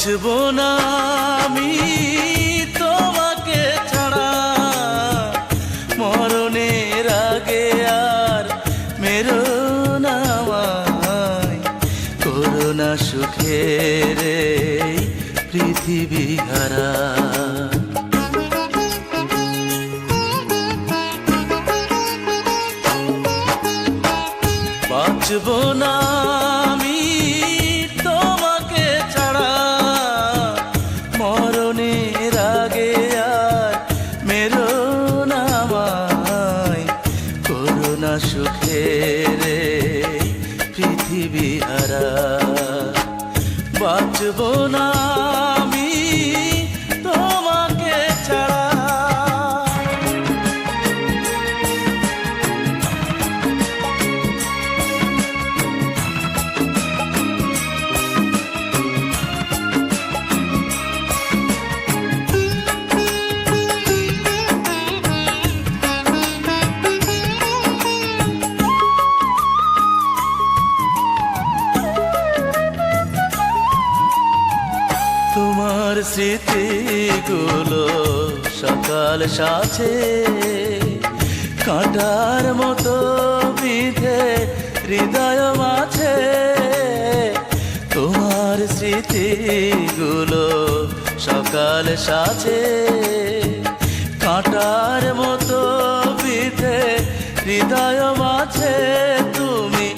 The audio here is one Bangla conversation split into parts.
বাঁচবো না আমি তোমাকে ছাড়া, মরণের আগে আর মেরো না আমায়, করো না সুখের এই পৃথিবী হারা। বাঁচবো না আমি তোমাকে ছাড়া, মরণের আগে আর মেরো না আমায়, করো না সুখের এই পৃথিবী হারা। বাঁচবো না আমি তোমাকে ছাড়া। তোমার স্মৃতিগুলো সকাল সাথে কাঁটার মতো বিঁধে হৃদয় মাঝে। তোমার স্মৃতিগুলো সকাল সাথে কাঁটার মতো বিঁধে হৃদয় মাঝে। তুমি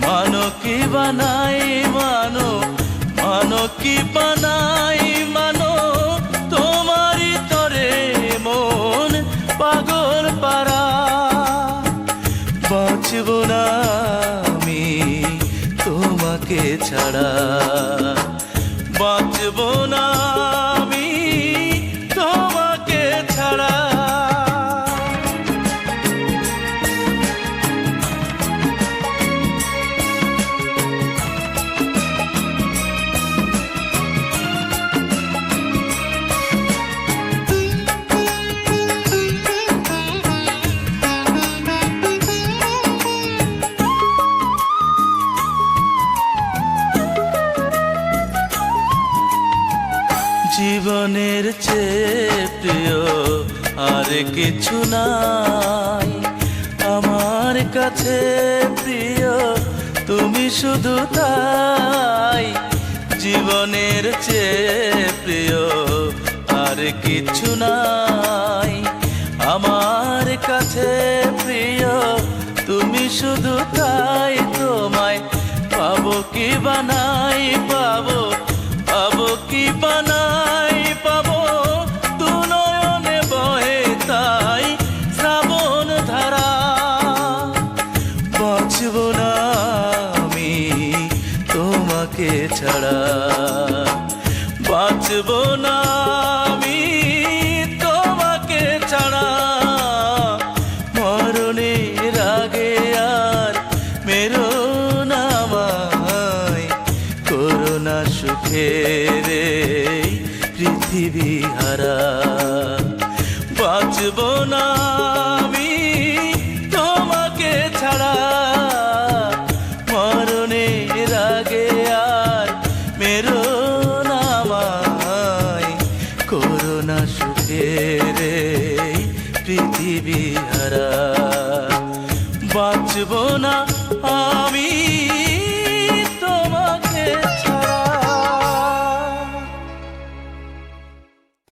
মানো কি বানাই মানো, মানো কি বানাই মানো, তোমারই তরে মন পাগল পারা। বাঁচবো না আমি তোমাকে ছাড়া, বাঁচবো না আমি তোমাকে ছাড়া। জীবনের চেয়ে প্রিয় আর কিছু নাই আমার কাছে, প্রিয় তুমি শুধু তাই। জীবনের চেয়ে প্রিয় আর কিছু নাই আমার কাছে, প্রিয় তুমি শুধু তাই। তোমায় পাবো কি বানাই পাবো, পাবো কি বানাই পাবো, দু নয়নে বহে তাই শ্রাবণ ধারা। বাঁচবো না আমি তোমাকে ছাড়া, বাঁচবো না আমি তোমাকে ছাড়া। মরণের আগে আর মেরো না আমায়, করো না সুখের এই পৃথিবী হারা। বাঁচবো না আমি তোমাকে ছাড়া, মরণের আগে আর মেরো না আমায়, করো না সুখের এই পৃথিবী হারা। বাঁচবো না